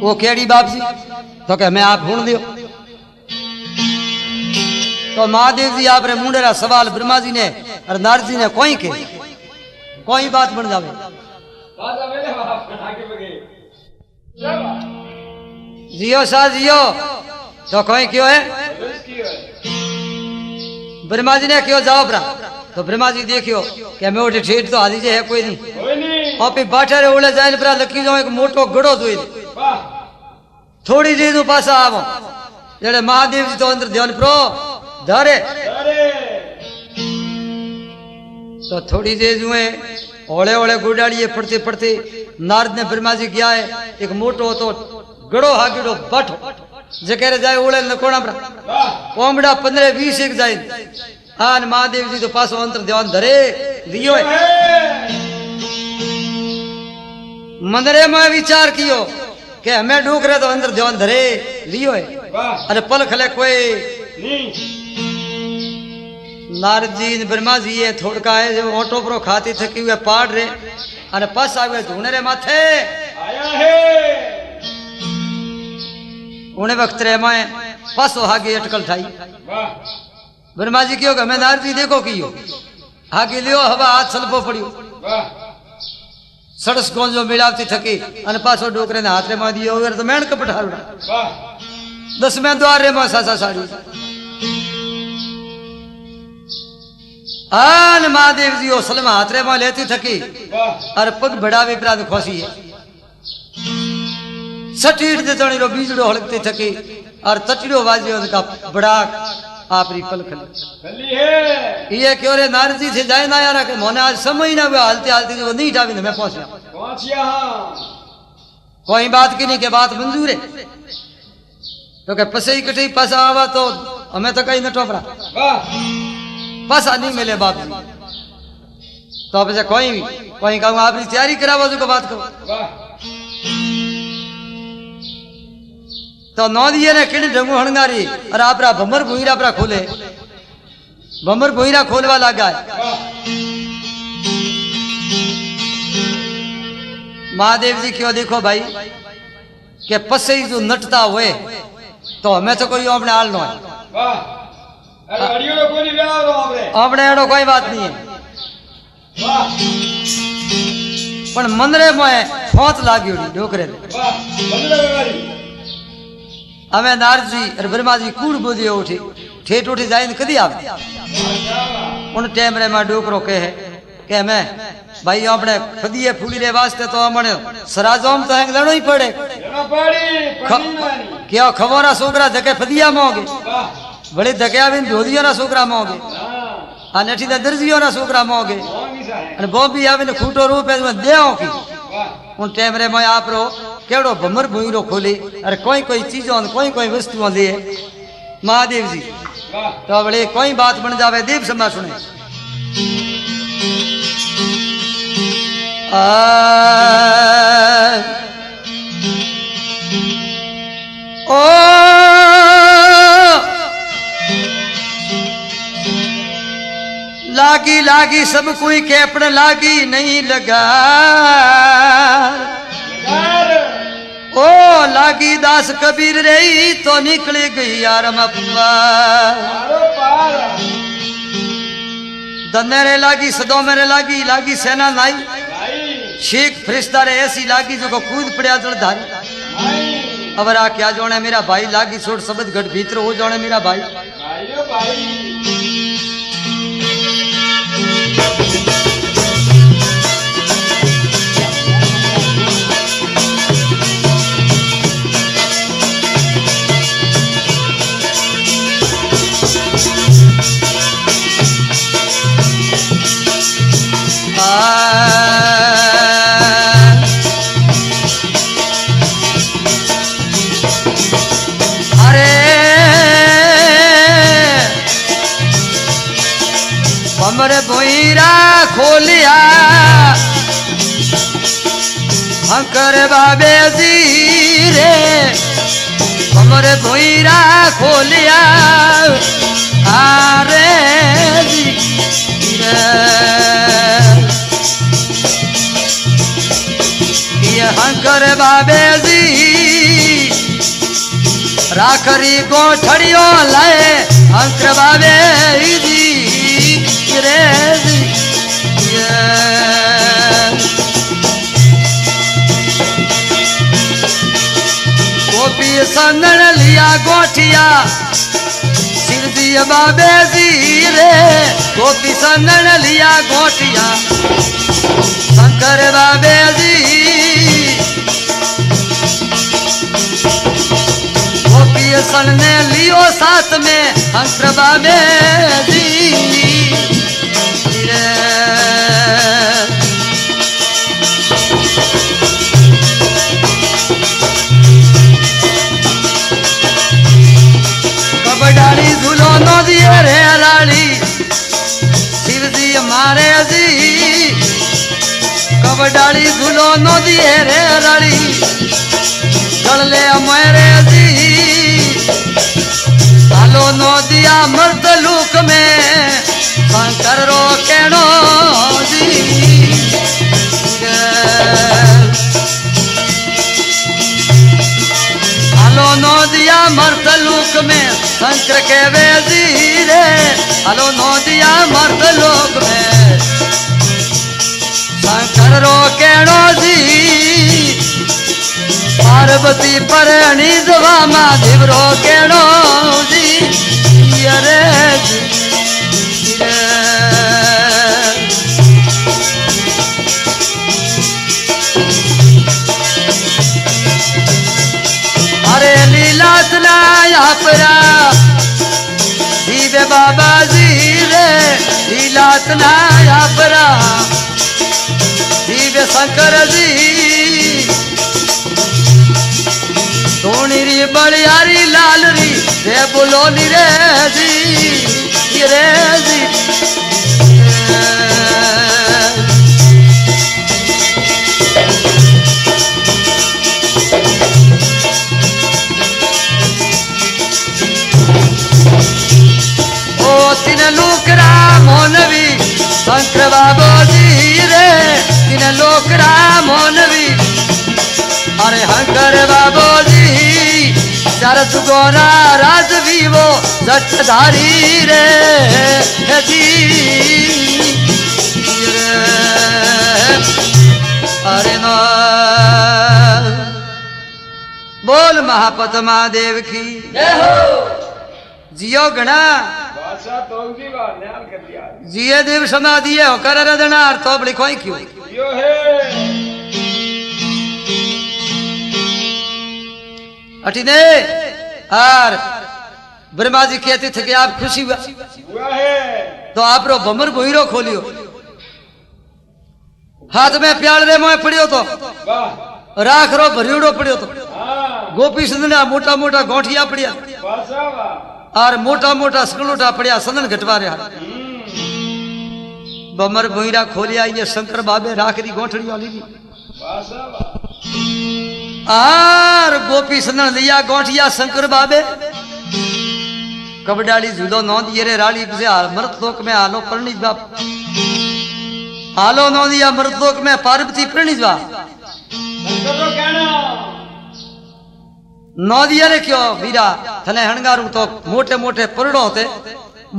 वो केड़ी बाप जी तो कह मैं आप ढूंढ दियो तो महादेव जी आप रे मुंडेरा सवाल ब्रह्मा जी ने और नारद जी ने कोई के कोई बात बन जावे बात मेरे बाप आगे बगे शाबाश जियो सा जियो तो कोई क्यों है उसकी है ब्रह्मा जी ने क्यों जाओ ब्रा तो ब्रह्मा जी देखियो कि मैं उठे ठेठ तो हाजी जे है कोई नहीं कोई नहीं आपे बाटा रे ओले जाइन ब्रा लकी जो एक मोटो गड़ो जोई वाह थोड़ी जी नु पासा आवो जेड़े महादेव जी तो अंदर ध्यान प्रो धरे अरे तो थोड़ी देर जुए ओले ओले गुडाड़िए पड़ते पड़ते नारद ने ब्रह्मा जी किया है एक मोटो तो गड़ो हागिड़ो बट जकेरे जाए ओले नकोड़ा ब्रा वाह ओमड़ा 15-20 एक जाए आन महादेव जी तो पासो अंतर ध्यान धरे दियो है मंदरे में विचार कियो कि हमें ढूक रहे तो अंदर ध्यान धरे लियो है वाह अरे पल खले कोई नहीं नारद जी ने ब्रह्मा जी ये थोड़का है जो ऑटो पर खाती थकी हुए पाड़ रे अरे पस आवे धुने रे माथे आया है उन्हें वक्त रे मैं पस हो आगे अटकल ठाई वाह ब्रह्मा जी क्यों मैं नारद जी देखो कियो आगे लियो हवा हाथ सलपो पड़ियो वाह सड़स गोंजो मिलावती थकी अने पासो डोकरे ने हाथ रे मां दियो तो मेण कपठावड़ा वाह 10वें द्वार रे मां सासा साड़ी आन महादेव जी ओ सलमा हाथ रे मां लेती थकी वाह और पग बढ़ावे प्राद खोसी है सटीट दे तणी रो बीजड़ो हलकती थकी और तटड़ो वाजे उनका बड़ा आपरी पल खली गली है ये क्यों रे नारद जी से जाए ना यार के मोने आज समय ना हुआ हालते हालते वो नहीं डावी मैं पहुंचा पहुंचिया कोई बात की नहीं के बात मंजूर है तो के पसे ही कटी पसा आवा तो हमें तो कहीं न टोपरा वाह पसा नहीं मिले बाप जी तो अब से कोई कहूँ आपकी तैयारी करावा जो बात करो वाह तो नौ दिए ने किन ढंगू हणगारी और आपरा भमर भूईरा अपरा खोले भमर भूईरा खोलवा लगा महादेव जी क्यों देखो भाई के पसे ही जो नटता हुए तो हमें तो कोई अपने हाल न है वाह अरे अड़ियो रो कोई नहीं रो आपरे अपने एडो कोई बात नहीं है वाह पण मंदरे में फोत लागी उड़ी डोकरे वाह बंदर वाली हमें नारद जी और ब्रह्मा जी कूड़ बोझे उठी ठेठ उठी जाए कदी आवे उन टाइम रे में डोकरो कहे के मैं भाई अपने खदिए फूली रे वास्ते तो हमने सराजोम तो है लड़ो ही पड़े लेना पड़ी पड़ी नहीं क्या खबरा सोकरा धके फदिया मोगे वाह बड़े धक्या बिन धोदियो ना सोकरा मोगे हां आ नेठी दा दर्जियो ना सोकरा मोगे मांगी सा है अने बोबी आवे खूटो रूप है देओ की वाह उन टाइम रे मैं आप रो केड़ो भमर भूईरो खोली अरे कोई चीजों कोई वस्तुओं लिए महादेव जी वाह तो बड़े कोई बात बन जावे देव समा सुने ओ लागी लागी सब कोई कैपड़ लागी नहीं लगा यार ओ लागी दास कबीर रही तो निकल गई यार मप्पा मारो पार दन्ने लागी सदो मेरे लागी सेना नाई भाई शेख फरिश्ता रे ऐसी लागी जो को कूद पड़या जड़धारी भाई अबर आ क्या जोने मेरा भाई लागी छोड़ शब्द घट भीतर हो जोने मेरा भाई भाइयों भाई अरे हमर भोईरा खोलिया हंकर बाबे जी रे हमर भोईरा खोलिया आरे जी ये हंकर बाबे जी राखरी गोठड़ियों लाए अंकर बाबे जी रे गोपी संदन लिया गोठिया शिवजी बाबे जी रे गोपी संदन लिया गोठिया शंकर बाबे जी गोपी सन ने लियो साथ में शंकर बाबे जी रे कबडाली झूलो नो दिए रे लाली शिवजी मारे जी कबडाली झूलो नो दिए रे लाली चल ले मेरे जी हालो नो दिया मर्द लूक में शंकर रो केनो जी हालो नो दिया मर्द लूक में शंकर के वेजी रे हालो नो दिया मर्द लूक में शंकर रो केनो जी पार्वती परणी जवा महादेव रो केनो जी अरे अरे लीला सुनाया परा जीवे बाबा जी रे लीला सुनाया परा जीवे शंकर जी सोनी री बड़ियारी लाल री रे बोलो नी रे जी रे जी ओ तीन लोकरा मोनवी शंकर बाबा जी रे तीन लोकरा मोनवी अरे हंकर बाबो जी शरद गोरा राज वो सचधारी रे जी अरे नो बोल महापत महादेव की जय हो जियो गणा बादशाह तो जी बात न्याल कर दिया जिये देव समाधि है कर रदनार तो बड़ी कोई क्यों यो है अटिने और ब्रह्मा जी कहते थे कि आप खुशी हुआ है तो आप रो भमर भूरो खोलियो हाथ में प्याल रे मोए पड़ियो तो वाह राख रो भरियोड़ो पड़ियो तो हाँ गोपी संदन मोटा मोटा गोठिया पड़िया बादशाह वाह और मोटा मोटा स्कलोटा पड़िया संदन घटवा रहा भमर भूरा खोलिया ये शंकर बाबे राख री गोठड़ी वाली बादशाह वाह आर गोपी संदन लिया गोठिया शंकर बाबे कबडाली झूलो नौ दिए रे राली से मृत लोक में आलो परणी बाप आलो नौ दिया मृत लोक में पार्वती परणी बा शंकर तो कहना नौ दिया रे क्यों वीरा थने हणगारू तो मोटे मोटे परड़ो होते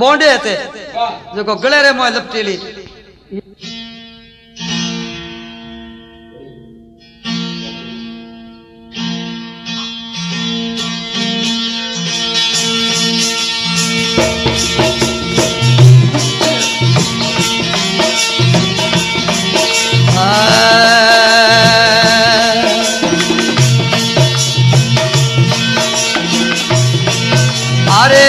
बोंडे होते वाह जो को गले रे मोए लपटेली अरे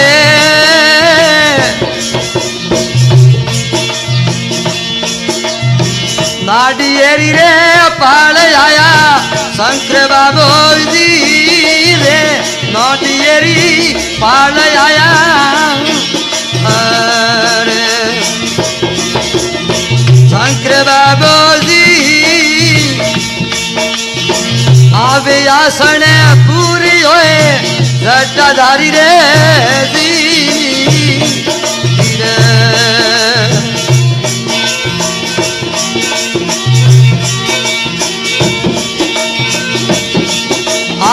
नाडियेरी रे पाल आया शंकर बाबो जी रे नाडियेरी पाल आया अरे शंकर बाबो जी आवे आसन पूरी होए रट्टाधारी रे जी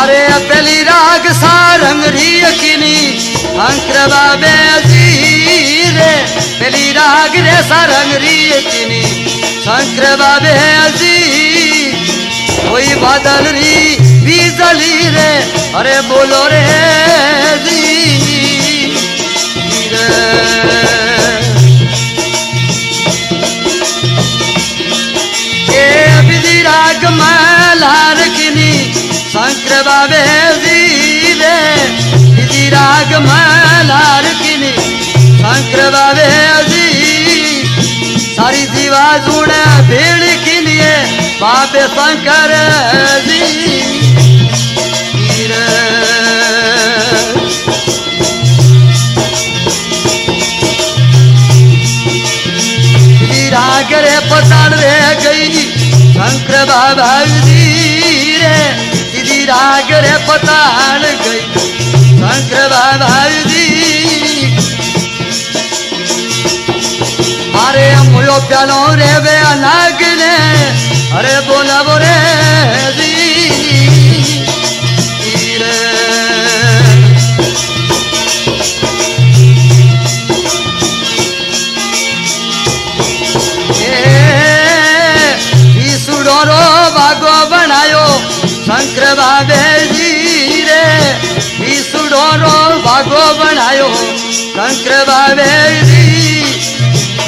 अरे पहली राग सारंग री अकिनी शंकर बाबे जी रे पेली राग रे सारंग री चीनी शंकर बाबे जी कोई बादल री बीजली रे अरे बोलो रे जी रे ए विधि राग मलार किनी शंकर बाबे जी रे विधि राग मलार किनी शंकर बाबे जी सारी जीवा जुड़े भीड़ किनिए बाबे शंकर जी रे राग रे पताल रे गई शंकर बाबा जी रे दीदी राग रे पताल गई शंकर बाबा जी अरे मोयो प्यालो रे वे अलग ने अरे बोला बोरे जी रे रो बागो बनायो शंकर बाबे जी रे विसुडो रो बागो बनायो शंकर बाबे जी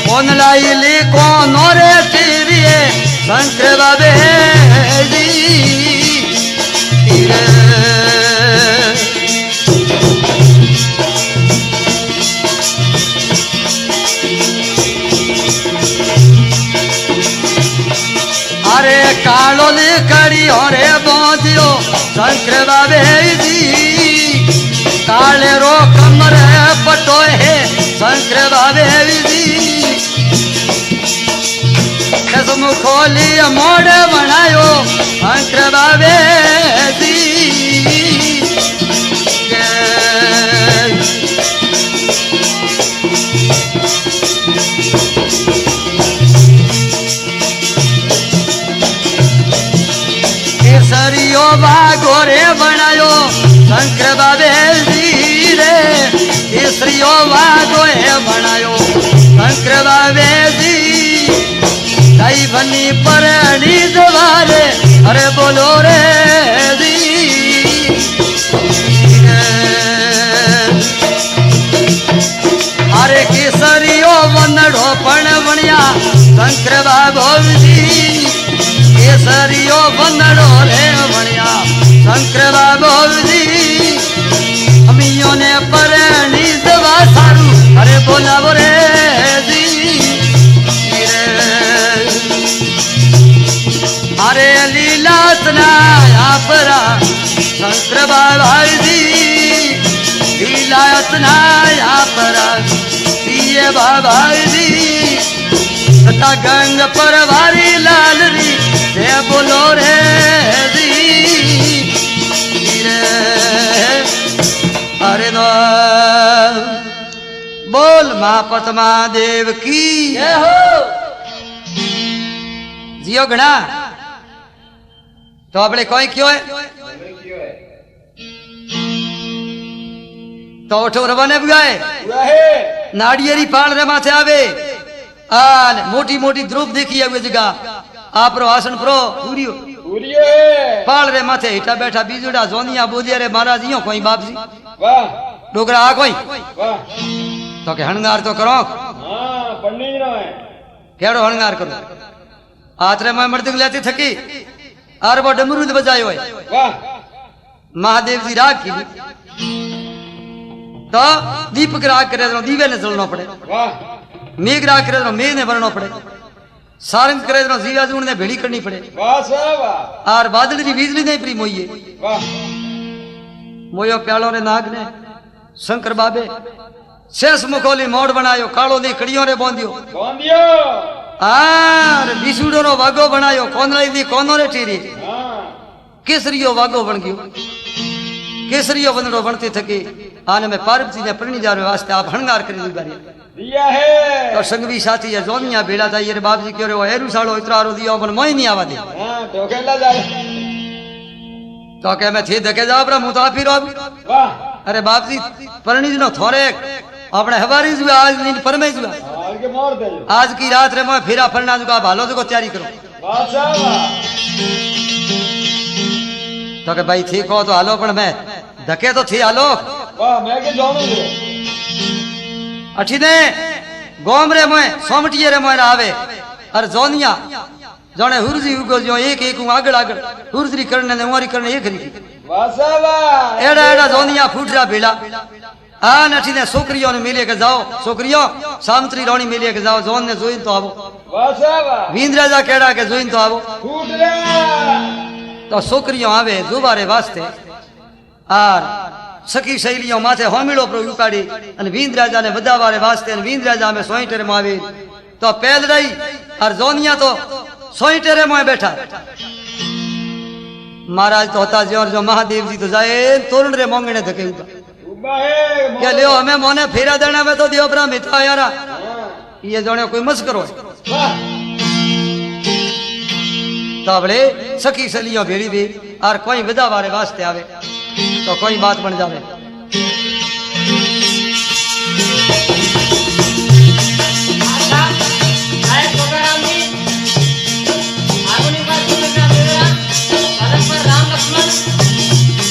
कौन लाई ली कौन रे टीरिए शंकर बाबे जी रे अरे कालो ने कड़ी और बोधियो शंकर बाबे जी काले रो कमर पटो है शंकर बाबे जी कसम खोली मोड़ बनायो शंकर बाबे जी केसरियो बागोरे बनायो शंकर बाबे जी रे केसरियो बागोरे बनायो शंकर बाबे जी दाई बनी पर दवारे अरे बोलो रे जी अरे केसरियो वंदड़ो पण बनिया शंकर बाबो जी केसरियो बंदड़ो रे बढ़िया शंकर बाबो जी अमियों ने परणी दवा सारू अरे बोला बोरे जी अरे लीला सनाया परा शंकर बाबा जी लीला सनाया परा दिए बाबा जी तथा गंग पर वारी लाल री दे बोलो रे जी रे अरे नो बोल महापत महादेव की जय हो जियो घना तो આપણે કોઈ કયો હે તો ઓઠો રવાને બગાય पूरा है નાડિયેરી પાળ રે માથે આવે આન મોટી મોટી ધ્રુપ દેખી આવે જગા આપરો આસન પ્રો પૂરીઓ पूरी है पाल रे माथे हिटा बैठा बीजुड़ा जोनिया बोलिया रे महाराज यो कोई बाप जी वाह डोगरा आ कोई वाह तो के हणगार तो करो हाँ पंडित नो है केड़ो हणगार करो आतरे में मर्दंग लेती थकी आर वो डमरू बजायो है वाह महादेव जी राग की तो दीपक राग करे तो दीवे ने जलना पड़े वाह मेघ राग करे तो मेघ ने भरना पड़े सारंग करे तो जीवा जून ने भेड़ी करनी पड़े वाह साहब वाह आर बादल की बिजली नहीं प्री मोइये वाह मोयो प्यालो रे नाग ने शंकर बाबे शेष मुखोली मोड़ बनायो कालो दी कड़ियों रे बोंदियो कौन दियो आर बिसुडो रो वागो बनायो कोनलाई दी कोनो रे टीरी हाँ केसरियो वागो बन गयो केसरियो बनड़ो बनते थके आने में पार्वती ने परणी जार वास्ते आप हणगार करी दी बारी दिया है तो संगवी साथी है जोनिया भेड़ा जाइए रे बाप जी क्यों रे वो हेरू सालो इतरारो दियो पण मोय नहीं आवा दे हाँ ठोकेला जाए तो के मैं थी धके जाओ पर मुताफिर हो वाह अरे बाप जी परणी नो थोड़े अपने हवारी जुआ आज नींद परमे जुआ हाल के मार दे आज की रात रे मैं फेरा फरना जुका भालो जुको तैयारी करो बादशाह वाह तो के भाई ठीक हो तो हालो पण मैं धके तो थी हालो वाह मैं के जानू दे अठी ने गोम रे मैं सोमटिये रे मैं आवे और जोनिया जने हुरजी उगो जो एक एक आगड़ आगड़ हुरजी करने ने उमारी करने एक री बादशाह वाह एड़ा एड़ा जोनिया फूटरा बेला आ नठी ने छोकरियों ने मिले के जाओ छोकरियों सामत्री रोणी मिले के जाओ जोन ने जोइन तो आवो बादशाह वाह वींद राजा केड़ा के जोइन तो आवो फूट रे तो छोकरियों आवे जुबारे वास्ते आर सखी शैलियों माथे होमिड़ो पर उकाड़ी अने वींद राजा ने बधावारे वास्ते अने वींद राजा में सोईटेरे में आवे तो पहल रही और जोनिया तो सोईटेरे में बैठा महाराज तो होता जी और जो महादेव जी तो जाए तोरण रे मोंगने धके ऊपर उबा है क्या लियो हमें मोने फेरा देना में तो दियो प्रा मिठा यारा ये जोने कोई मस्करो वाह ताबड़े सखी सलियों भेड़ी भी और कोई विदा वारे वास्ते आवे तो कोई बात बन जावे अच्छा गायक टोकाराम जी हारमोनियम पर सुमित्रा देवरा मदन पर राम लक्ष्मण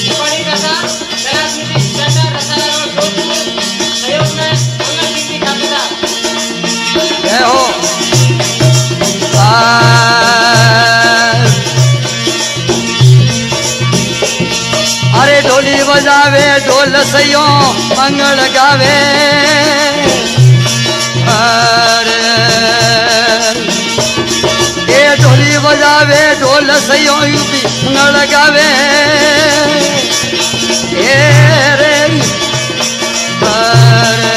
रिकॉर्डिंग रसा Kailash music centre Rasala road Jodhpur सहयोग में मंगल सिंह जी ठाकुर जय हो अरे ढोली बजावे ढोल सयो मंगल गावे अरे ए ढोली बजावे ढोल सयो यूपी मंगल गावे ए रे अरे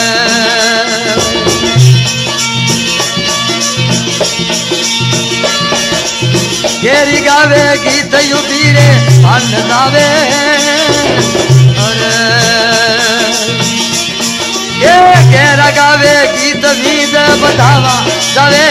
केरी गावे गीत यूपी रे आनंद आवे अरे ये केरा गावे गीत वीद बधावा जावे